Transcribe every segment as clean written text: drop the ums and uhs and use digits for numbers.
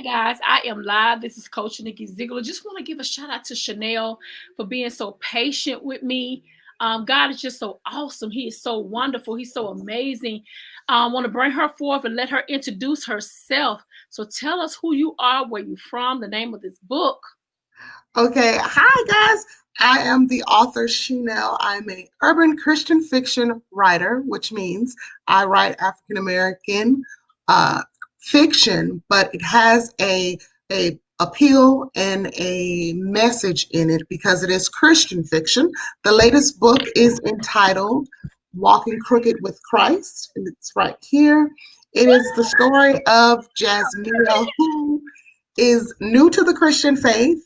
right, guys, I am live. This is Coach Nikki Zeigler. Just want to give a shout out to Shenell for being so patient with me. God is just so awesome. He is so wonderful. He's so amazing. I want to bring her forth and let her introduce herself. So tell us who you are, where you're from, the name of this book. Okay, hi guys. I am the author Shenell. I'm a urban Christian fiction writer, which means I write African American uh, fiction, but it has a appeal and a message in it because it is Christian fiction. The latest book is entitled Walking Crooked with Christ, and it's right here. It is the story of Jasmine, who is new to the Christian faith.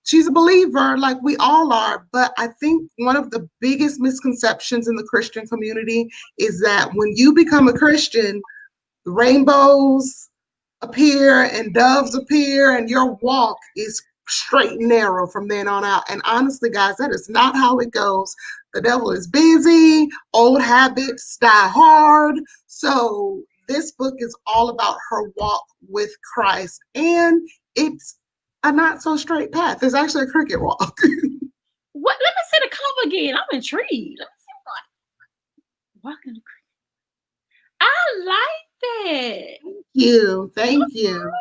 She's a believer like we all are, but I think one of the biggest misconceptions in the Christian community is that when you become a Christian, rainbows appear and doves appear and your walk is straight and narrow from then on out. And honestly, guys, that is not how it goes. The devil is busy, old habits die hard. So this book is all about her walk with Christ, and it's a not so straight path. It's actually a cricket walk. What? Let me see the cover again. I'm intrigued. Let me see what. Walking the creek. I like that. Thank you.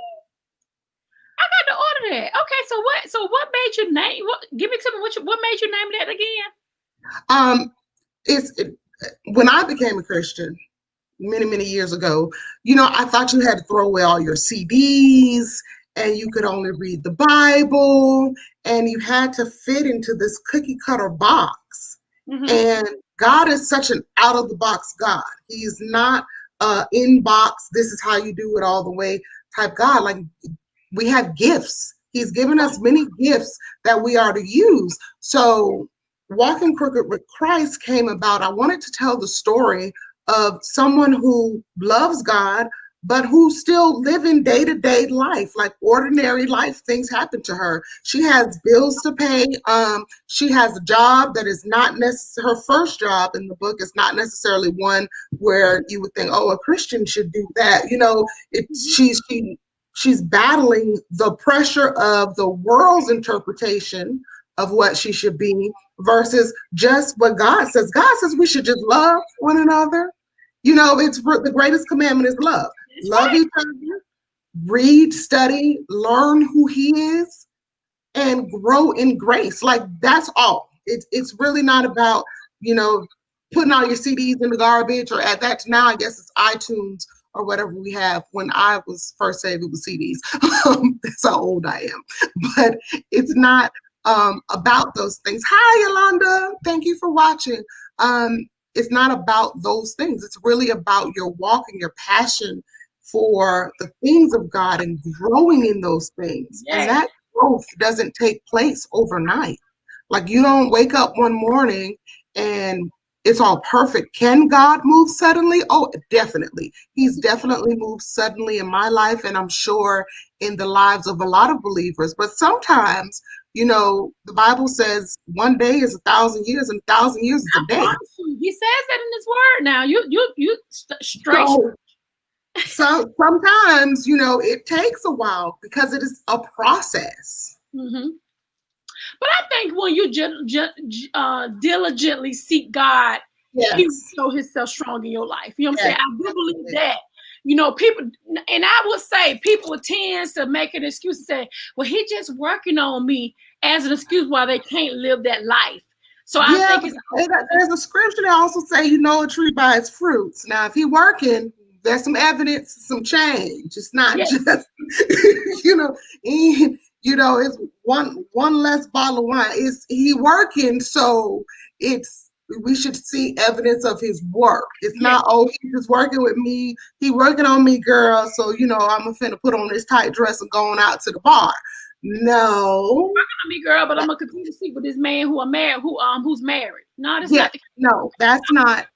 I got to order that. Okay, so what? So what made you name? What? Give it to me. What made you name that again? Um, when I became a Christian many years ago, I thought you had to throw away all your CDs and you could only read the Bible and you had to fit into this cookie cutter box. Mm-hmm. And God is such an out of the box God. He's not in box, this is how you do it all the way type God. Like, we have gifts. He's given us many gifts that we are to use. So Walking Crooked with Christ came about. I wanted to tell the story of someone who loves God, but who's still living day-to-day life, like ordinary life. Things happen to her. She has bills to pay. She has a job that is not necessarily her first job in the book is not necessarily one where you would think, oh, a Christian should do that. She's battling the pressure of the world's interpretation of what she should be versus just what God says. God says we should just love one another. It's the greatest commandment is love. That's Love right. each other, read, study, learn who he is, and grow in grace. Like, that's all. It's really not about, putting all your CDs in the garbage, or at that now I guess it's iTunes or whatever we have. When I was first saved, it was CDs. That's how old I am. But it's not about those things. Hi, Yolanda. Thank you for watching. It's not about those things. It's really about your walk and your passion for the things of God and growing in those things. And Yes. that growth doesn't take place overnight. Like, you don't wake up one morning and it's all perfect. Can God move suddenly? Oh, definitely. He's definitely moved suddenly in my life, and I'm sure in the lives of a lot of believers. But sometimes, the Bible says one day is 1,000 years, and 1,000 years is I a day. promise you. He says that in his word. Now you straight. So sometimes, it takes a while because it is a process. Mm-hmm. But I think when you diligently seek God, He will Yes. show Himself strong in your life. You know what I'm Yes. saying? I do believe that. People, and I would say people tend to make an excuse and say, "Well, He just working on me," as an excuse why they can't live that life. So I Yeah, think it's there's a scripture that also say you know a tree by its fruits. Now, if he working, there's some evidence, some change. It's not yeah, just, it's one less bottle of wine. It's he working, so it's we should see evidence of his work. It's yeah. not, oh, he's just working with me. He working on me, girl. So I'm finna put on this tight dress and going out to the bar. No. Me, girl, but I'm gonna continue to sleep with this man who's married. No, that's Yeah, not the case. no, that's not.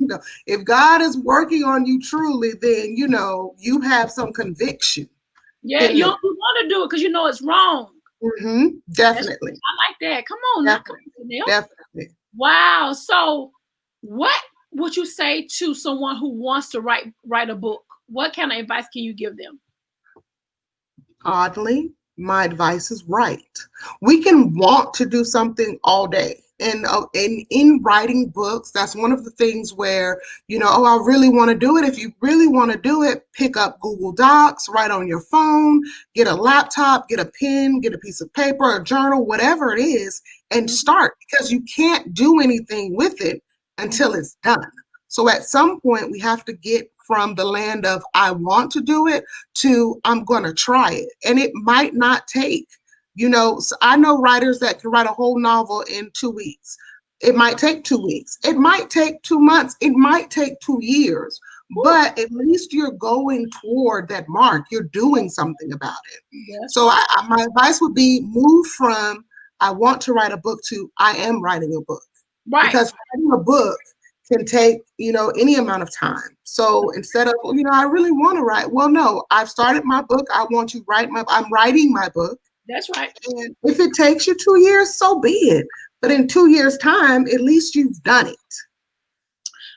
No. If God is working on you truly, then you have some conviction Yeah, in you there. don't want to do it because you know it's wrong. That's Definitely, I like that. Come on now, come definitely, on, Shenell. definitely. Wow. So, what would you say to someone who wants to write a book? What kind of advice can you give them? Oddly, my advice is right. We can want to do something all day. And in writing books, that's one of the things where, oh, I really want to do it. If you really want to do it, pick up Google Docs, write on your phone, get a laptop, get a pen, get a piece of paper, a journal, whatever it is, and Mhm. start because you can't do anything with it until Mhm. it's done. So at some point, we have to get from the land of I want to do it to I'm going to try it. And it might not take, so I know writers that can write a whole novel in 2 weeks. It might take 2 weeks. It might take 2 months. It might take 2 years. Whew. But at least you're going toward that mark. You're doing something about it. That's So right. my advice would be move from I want to write a book to I am writing a book Right. because writing a book can take any amount of time. So instead of I really want to write, well, no, I've started my book. I want to write my I'm writing my book, That's right. and if it takes you 2 years, so be it. But in 2 years time, at least you've done it.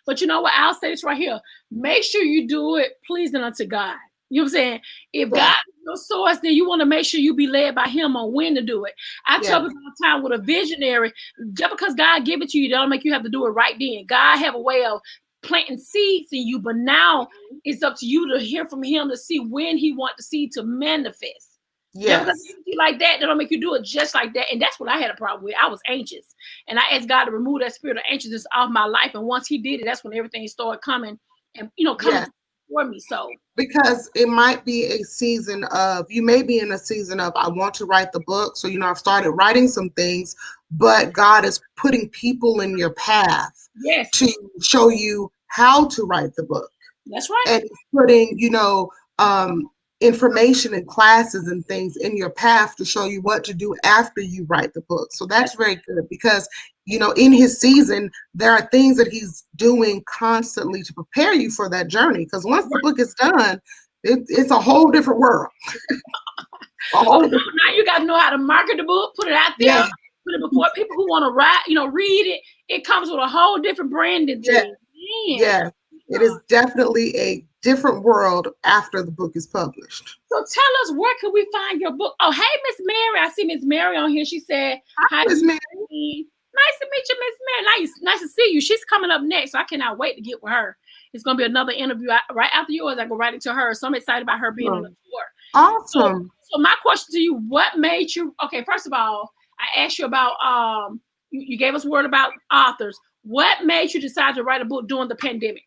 But you know what? I'll say this right here. Make sure you do it pleasing unto God. You know what I'm saying? If God Yeah, is your source, then you want to make sure you be led by Him on when to do it. I tell yeah, people all the time with a visionary, just because God give it to you, don't make you have to do it right then. God have a way of planting seeds in you, but now it's up to you to hear from Him to see when He want the seed to manifest. Just because yes, you do like that don't make you do it just like that. And that's what I had a problem with. I was anxious. And I asked God to remove that spirit of anxiousness off my life. And once He did it, that's when everything started coming and coming yeah. for me. So Because it might be a season of you may be in a season of I want to write the book. So I've started writing some things, but God is putting people in your path yes, to show you how to write the book. that's right. And putting, information and classes and things in your path to show you what to do after you write the book. So that's That's very good because, in his season, there are things that he's doing constantly to prepare you for that journey. Because once the right. book is done, it's a whole different world. A Oh, whole different now you got to know how to market the book, put it out there, yeah, put it before people who want to write, read it. It comes with a whole different branding yeah, thing. Man, yeah. It is definitely a different world after the book is published. so tell us, where can we find your book? Oh, hey, Miss Mary. I see Miss Mary on here. She said, Hi, hi, Miss Miss Mary. Mary. Nice to meet you, Miss Mary. Nice to see you. She's coming up next, so I cannot wait to get with her. It's going to be another interview right after yours. I go right into her. So I'm excited about her being on the tour. So, Awesome. so my question to you, what made you, okay, first of all, I asked you about, you gave us a word about authors. What made you decide to write a book during the pandemic?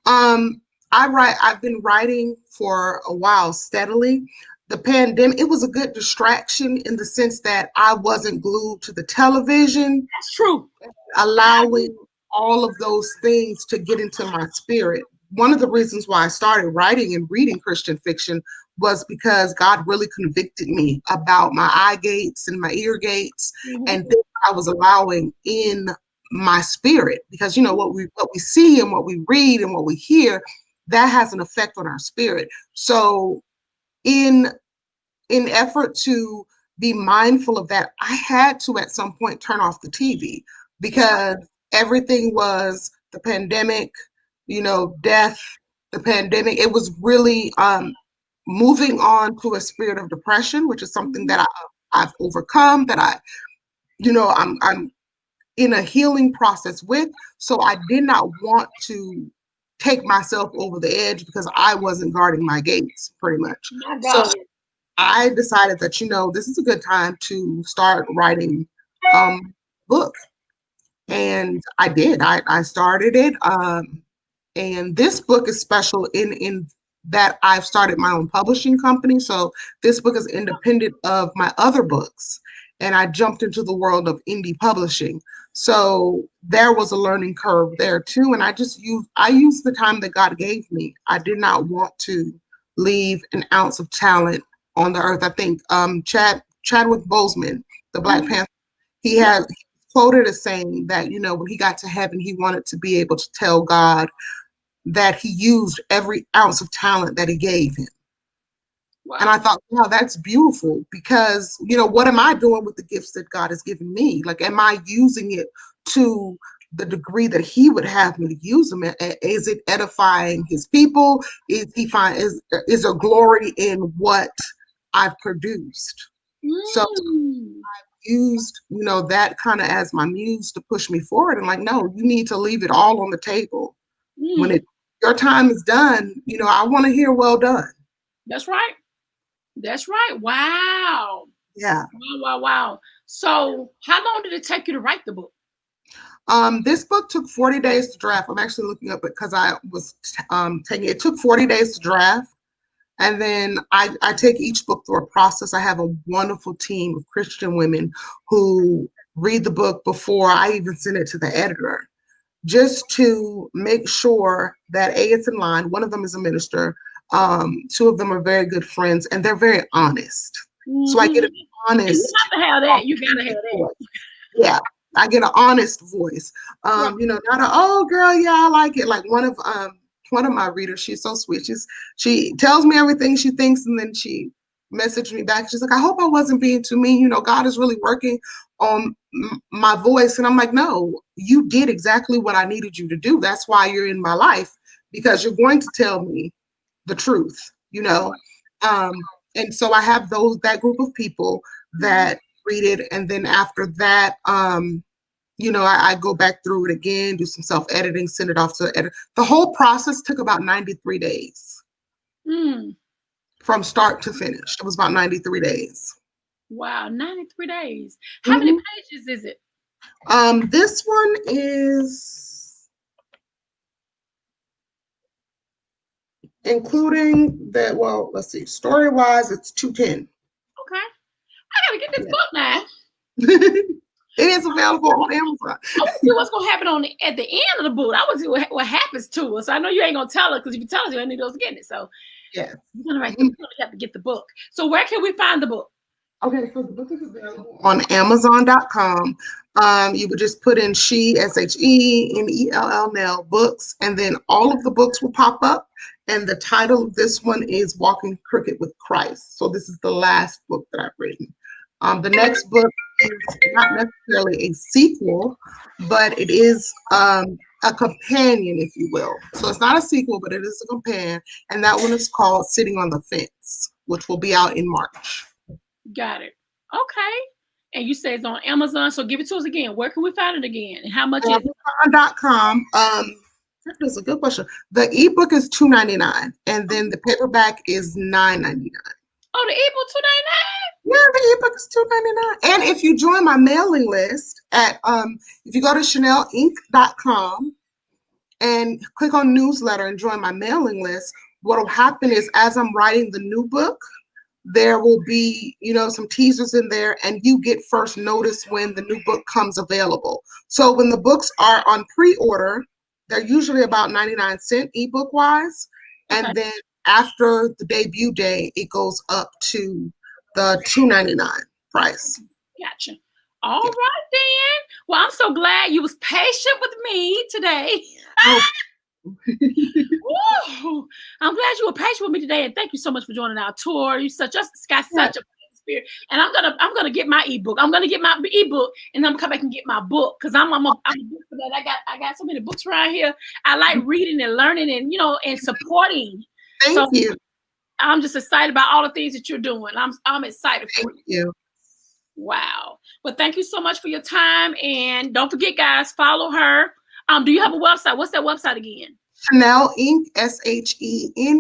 Um, I've been writing for a while steadily. The pandemic, it was a good distraction in the sense that I wasn't glued to the television, That's true. allowing all of those things to get into my spirit. One of the reasons why I started writing and reading Christian fiction was because God really convicted me about my eye gates and my ear gates Mhm. and things I was allowing in my spirit. Because what we see and what we read and what we hear, that has an effect on our spirit. So in effort to be mindful of that, I had to at some point turn off the TV That's right. because everything was the pandemic, death, the pandemic. It was really moving on to a spirit of depression, which is something Mhm. that I've overcome, that I'm in a healing process with. So I did not want to take myself over the edge because I wasn't guarding my gates pretty much. My So God. I decided that, this is a good time to start writing book. And I did. I started it. And this book is special in that I've started my own publishing company. So this book is independent of my other books. And I jumped into the world of indie publishing. So there was a learning curve there too. And I used the time that God gave me. I did not want to leave an ounce of talent on the earth. I think Chadwick Boseman, the Black Mhm. Panther, he Yeah. has quoted as saying that, when he got to heaven, he wanted to be able to tell God that he used every ounce of talent that he gave him. And I Wow. thought, wow, that's beautiful because, what am I doing with the gifts that God has given me? Like, am I using it to the degree that he would have me to use them? Is it edifying his people? Is there glory in what I've produced. So Mm. used, that kind of as my muse to push me forward. And like, no, you need to leave it all on the table. When Mm. your time is done, I want to hear well done. That's right. That's right. Wow. Yeah. Wow, wow, wow. So how long did it take you to write the book? This book took 40 days to draft. I'm actually looking up it because I was taking it. Took 40 days to draft. And then I take each book through a process. I have a wonderful team of Christian women who read the book before I even send it to the editor, just to make sure that A, it's in line. One of them is a minister. Two of them are very good friends, and they're very honest. So I get an You honest, have to have that. You gotta have that. yeah, I get an honest voice. Right. Not a, oh girl, yeah, I like it. Like one of my readers, she's so sweet. She tells me everything she thinks, and then she messaged me back. She's like, I hope I wasn't being too mean. God is really working on my voice. And I'm like, no, you did exactly what I needed you to do. That's why you're in my life, because you're going to tell me the truth. Um, and so I have that group of people that read it, and then after that, I go back through it again, do some self-editing, send it off to the editor. The whole process took about 93 days Mm. from start to finish. It was about 93 days. Wow, 93 days. How many Mhm. pages is it? This one is, including that, well, let's see, story-wise, it's 210. Okay. I gotta get this book now. It is available on Amazon. I want to see what's gonna happen at the end of the book. I want to see what happens to us. I know you ain't gonna tell her, because if you tell us, you ain't gonna get it. So Yes. we're gonna we're gonna have to get the book. So where can we find the book? Okay, so the book is available on Amazon.com. You would just put in Shenell books, and then all of the books will pop up. And the title of this one is Walking Crooked with Christ. So this is the last book that I've written. The next book is not necessarily a sequel, but it is a companion, if you will. So it's not a sequel, but it is a companion. And that one is called Sitting on the Fence, which will be out in March. Got it. Okay. And you say it's on Amazon, so give it to us again. Where can we find it again? And how much is it? Amazon.com. That is a good question. The ebook is $2.99, and then the paperback is $9.99. Oh, the ebook $2.99? Yeah, the ebook is $2.99. And if you join my mailing list at if you go to ShenellInc.com and click on newsletter and join my mailing list, what will happen is, as I'm writing the new book, there will be, some teasers in there, and you get first notice when the new book comes available. So when the books are on pre-order, they're usually about 99 cents ebook wise. Okay. And then after the debut day, it goes up to the $2.99 price. Gotcha. All right then. Well, I'm so glad you was patient with me today. Oh. Woo! I'm glad you were patient with me today, and thank you so much for joining our tour. You got such a spirit, and I'm gonna get my ebook. I'm gonna get my ebook, and I'm gonna come back and get my book, because I'm a book for that. I got so many books around here. I like reading and learning, and and supporting. Thank you. I'm just excited about all the things that you're doing. I'm excited for you. Wow. Well, thank you so much for your time, and don't forget, guys, follow her. Do you have a website? What's that website again? Shenell Inc. ShenellInc.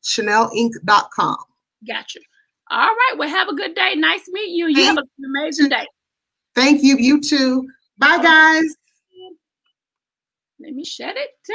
ShenellInc.com. Gotcha. All right. Well, have a good day. Nice meeting you. You have an amazing day. Thank you. You too. Bye, guys. Let me shut it down.